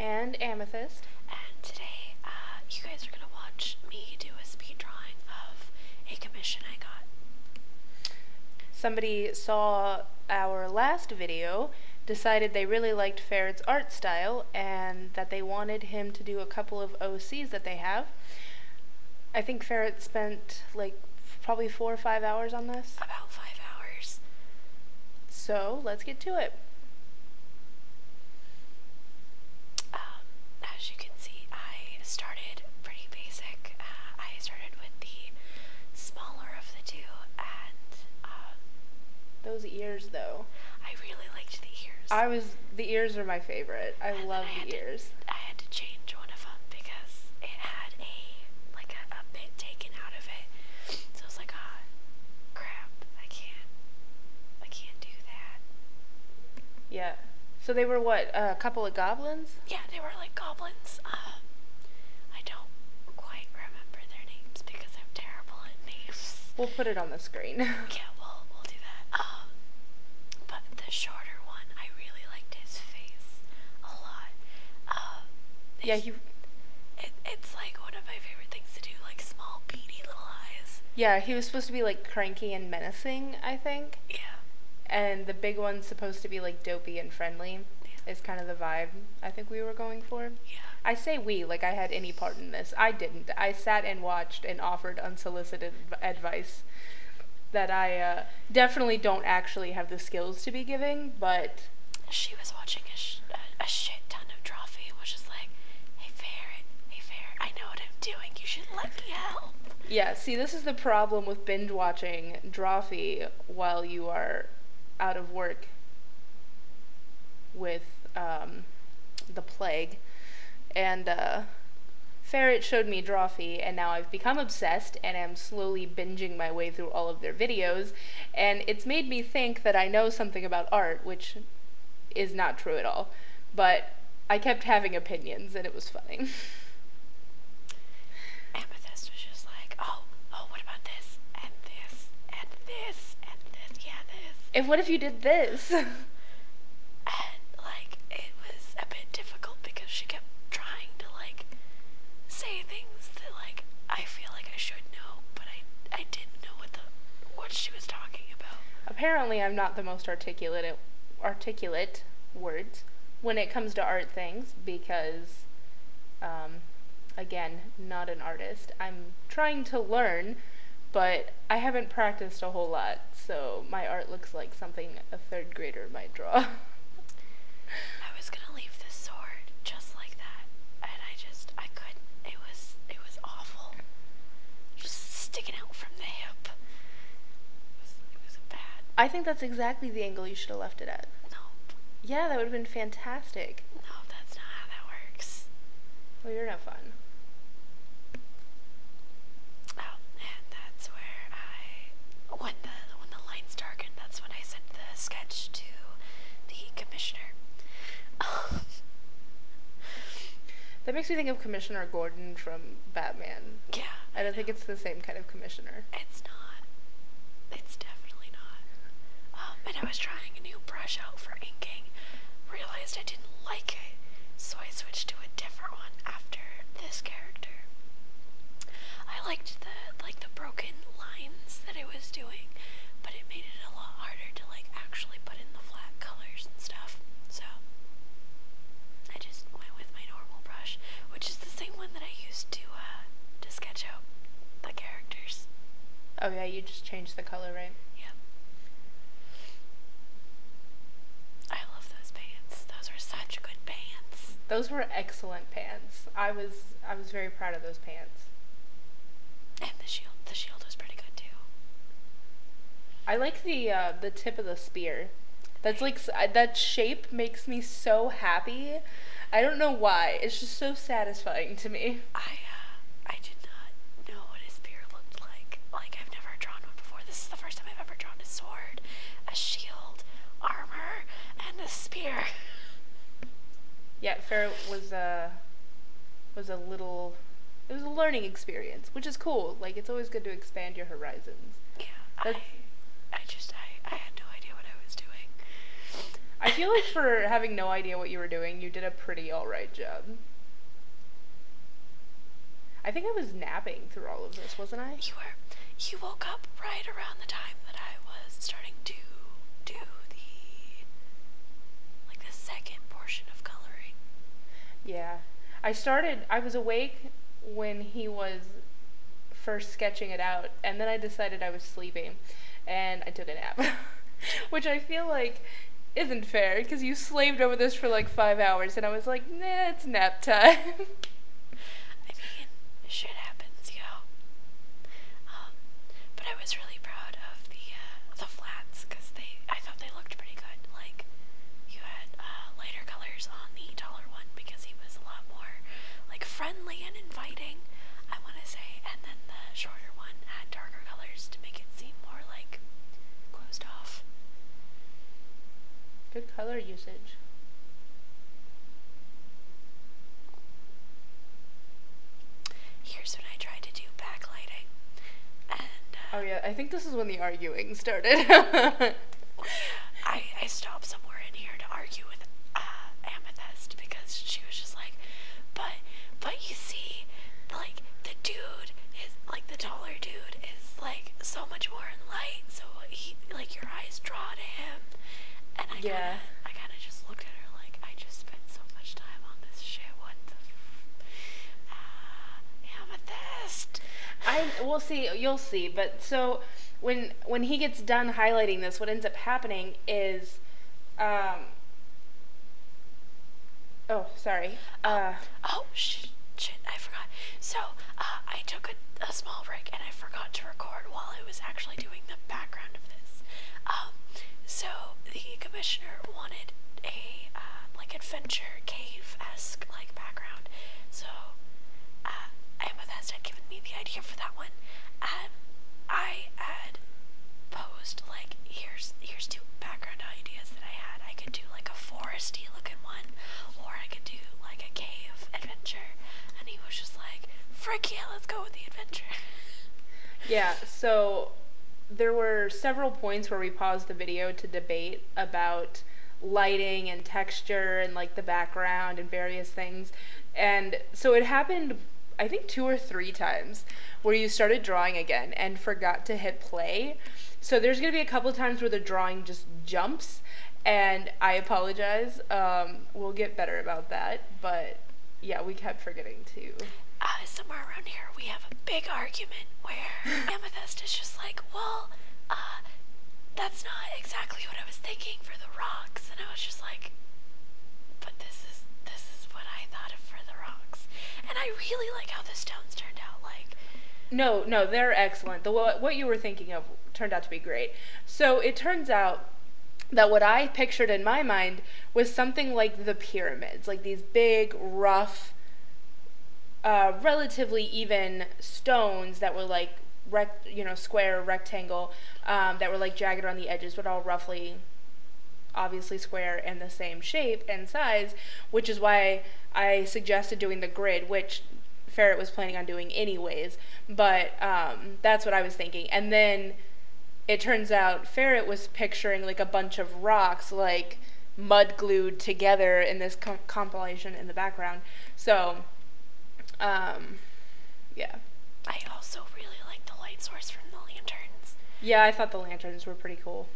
And Amethyst. And today, you guys are gonna watch me do a speed drawing of a commission I got. Somebody saw our last video, decided they really liked Ferret's art style, and that they wanted him to do a couple of OCs that they have. I think Ferret spent like probably 4 or 5 hours on this. About 5 hours. So let's get to it. As you can see, I started pretty basic. I started with the smaller of the two, and Those ears, though. I really liked the ears. The ears are my favorite. I love the ears. I had to change one of them because it had a bit taken out of it. So I was like, crap, I can't do that. Yeah. So they were what, a couple of goblins? Yeah, they were like goblins. I don't quite remember their names because I'm terrible at names. We'll put it on the screen. Yeah, we'll do that. But the shorter one, I really liked his face a lot. Yeah, it's like one of my favorite things to do, like small beady little eyes. Yeah, he was supposed to be like cranky and menacing, I think. Yeah. And the big one's supposed to be like dopey and friendly. Yeah. Is kind of the vibe I think we were going for. Yeah. I say we like I had any part in this. I didn't. I sat and watched and offered unsolicited advice that I definitely don't actually have the skills to be giving, but she was watching a shit ton of Drawfee and was just like, hey Ferret, I know what I'm doing, you should let me help. Yeah, see, this is the problem with binge watching Drawfee while you are out of work with the plague. And Ferret showed me Drawfee, and now I've become obsessed and am slowly binging my way through all of their videos, and it's made me think that I know something about art, which is not true at all. But I kept having opinions, and it was funny. Amethyst was just like, oh, what about this, and this, and this, and this, yeah, this. And what if you did this? And, it was a bit difficult because she kept trying to, say things that, I feel like I should know, but I didn't know what she was talking about. Apparently, I'm not the most articulate words when it comes to art things because, again, not an artist. I'm trying to learn, but I haven't practiced a whole lot, so my art looks like something a third grader might draw. I was gonna leave this sword just like that, and I couldn't. It was awful. Just sticking out from the hip. It was bad. I think that's exactly the angle you should have left it at. No. Yeah, that would have been fantastic. No, that's not how that works. Well, you're no fun. Oh, and that's where when the line's darkened, that's when I sent the sketch to the commissioner. That makes me think of Commissioner Gordon from Batman. Yeah. I don't think it's the same kind of commissioner. It's not. It's definitely not. And I was trying a new brush out for inking, realized I didn't like it, so I switched to a different one after this character. I liked the broken lines that it was doing, but it made it a lot harder to actually put in the flat colors and stuff. So I just went with my normal brush, which is the same one that I used to sketch out the characters. Oh yeah, you just changed the color, right? Yeah. I love those pants. Those were such good pants. Those were excellent pants. I was very proud of those pants. And the shield was pretty good too. I like the tip of the spear. That's that shape makes me so happy. I don't know why. It's just so satisfying to me. I did not know what a spear looked like. I've never drawn one before. This is the first time I've ever drawn a sword, a shield, armor, and a spear. Yeah, Ferret was a learning experience, which is cool. It's always good to expand your horizons. Yeah, I had no idea what I was doing. I feel like for having no idea what you were doing, you did a pretty alright job. I think I was napping through all of this, wasn't I? You were. You woke up right around the time that I was starting to do the second portion of coloring. Yeah. I was awake when he was first sketching it out, and then I decided I was sleeping, and I took a nap. Which I feel like isn't fair, because you slaved over this for like 5 hours, and I was like, nah, it's nap time. I mean, shit happens, but I was really proud of the flats, because I thought they looked pretty good. Like, you had lighter colors on the taller one, because he was a lot more, like, friendly and inviting, I want to say, and then the shorter one had darker colors to make it seem more, like, closed off. Good color usage. Here's when I tried to do backlighting, and Oh yeah, I think this is when the arguing started. I stopped somewhere in here to argue with Amethyst, because she was just like, but you see, like, the dude is, like, the taller dude is, like, so much more in light, so he, like, your eyes draw to him, and I kind of just looked at her like, I just spent so much time on this shit, what the Amethyst. We'll see, you'll see, but so when he gets done highlighting this, what ends up happening is, oh, sorry. Shit, I forgot. So, I took a small break, and I forgot to record while I was actually doing the background of this. So the commissioner wanted a, like, adventure cave-esque, like, background. So, Amethyst had given me the idea for that one. I had posed, like, here's two background ideas that I had. I could do, like, a foresty looking one, or I could do, like, a cave adventure. And he was just like, frick yeah, let's go with the adventure. Yeah, so there were several points where we paused the video to debate about lighting and texture and, like, the background and various things. And so it happened, I think 2 or 3 times where you started drawing again and forgot to hit play. So there's going to be a couple of times where the drawing just jumps, and I apologize. We'll get better about that, but yeah, we kept forgetting to. Somewhere around here we have a big argument where Amethyst is just like, well, that's not exactly what I was thinking for the rocks, and I was just like, but this is what I thought of for the rocks, and I really like how the stones turned out. Like, No, they're excellent. What you were thinking of turned out to be great. So it turns out that what I pictured in my mind was something like the pyramids, like these big, rough, relatively even stones that were like square, rectangle, that were like jagged around the edges, but all roughly, obviously square and the same shape and size, which is why I suggested doing the grid, which Ferret was planning on doing anyways, but that's what I was thinking. And then it turns out Ferret was picturing like a bunch of rocks like mud glued together in this compilation in the background. So yeah. I also really like the light source from the lanterns. Yeah, I thought the lanterns were pretty cool.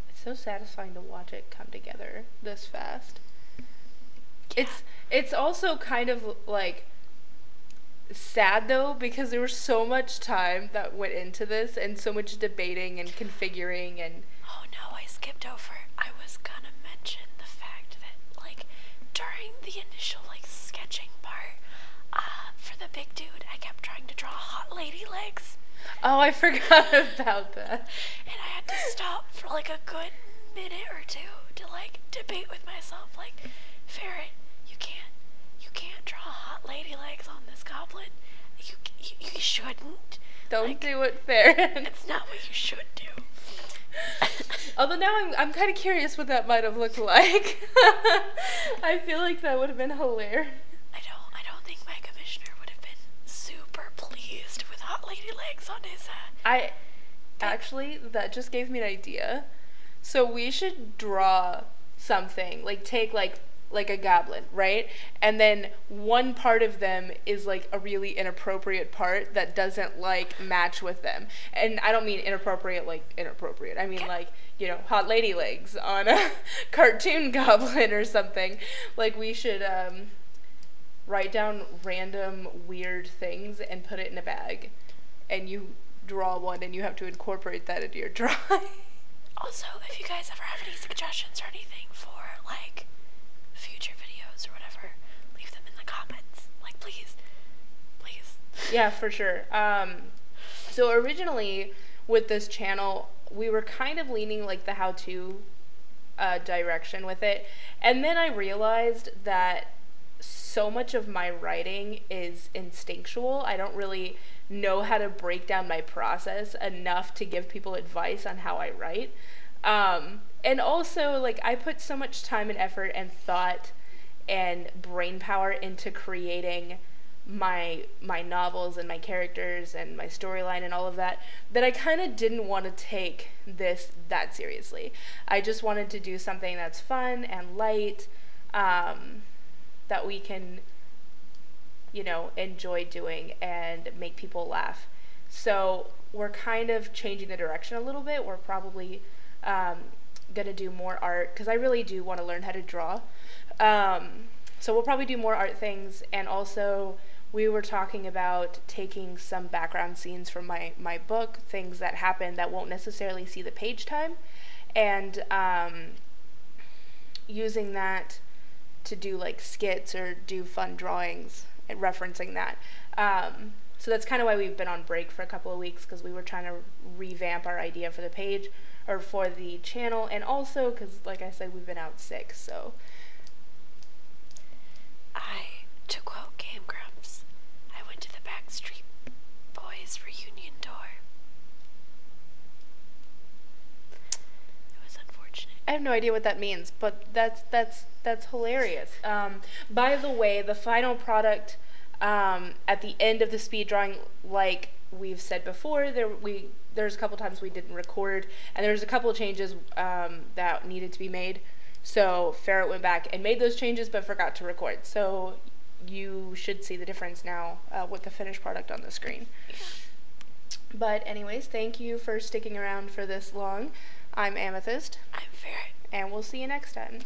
It's so satisfying to watch it come together this fast. Yeah. It's also kind of like sad though, because there was so much time that went into this and so much debating and configuring and Oh no, I skipped over. I was gonna mention the fact that, like, during the initial, like, sketching part, for the big dude, I kept trying to draw hot lady legs. oh, I forgot about that. And I had to stop for, like, a good minute or two to, like, debate with myself, like, Ferret, you can't draw hot lady legs on this goblin. You shouldn't. Don't like, do it, Ferret. It's not what you should do. Although now I'm kind of curious what that might have looked like. I feel like that would have been hilarious. I don't think my commissioner would have been super pleased lady legs on his Actually, that just gave me an idea. So we should draw something, like take like a goblin, right? And then one part of them is like a really inappropriate part that doesn't like match with them. And I don't mean inappropriate like inappropriate. I mean like, you know, hot lady legs on a cartoon goblin or something. Like we should write down random weird things and put it in a bag. And you draw one and you have to incorporate that into your drawing. Also, if you guys ever have any suggestions or anything for, like, future videos or whatever, leave them in the comments. Like, please. Please. Yeah, for sure. So originally with this channel, we were kind of leaning like the how-to direction with it. And then I realized that so much of my writing is instinctual. I don't really know how to break down my process enough to give people advice on how I write. And also, like, I put so much time and effort and thought and brain power into creating my novels and my characters and my storyline and all of that I kind of didn't want to take this that seriously. I just wanted to do something that's fun and light, that we can, you know, enjoy doing and make people laugh. So we're kind of changing the direction a little bit. We're probably gonna do more art because I really do want to learn how to draw. So we'll probably do more art things, and also we were talking about taking some background scenes from my book, things that happen that won't necessarily see the page time, and using that to do like skits or do fun drawings and referencing that. So that's kind of why we've been on break for a couple of weeks, because we were trying to revamp our idea for the page or for the channel, and also because, like I said, we've been out sick. So To quote Game Grumps, I went to the Backstreet Boys reunion tour. It was unfortunate. I have no idea what that means, but that's hilarious. By the way, the final product at the end of the speed drawing, like we've said before, there's a couple times we didn't record, and there's a couple of changes that needed to be made. So Ferret went back and made those changes, but forgot to record. So you should see the difference now with the finished product on the screen. But anyways, thank you for sticking around for this long. I'm Amethyst. I'm Ferret. And we'll see you next time.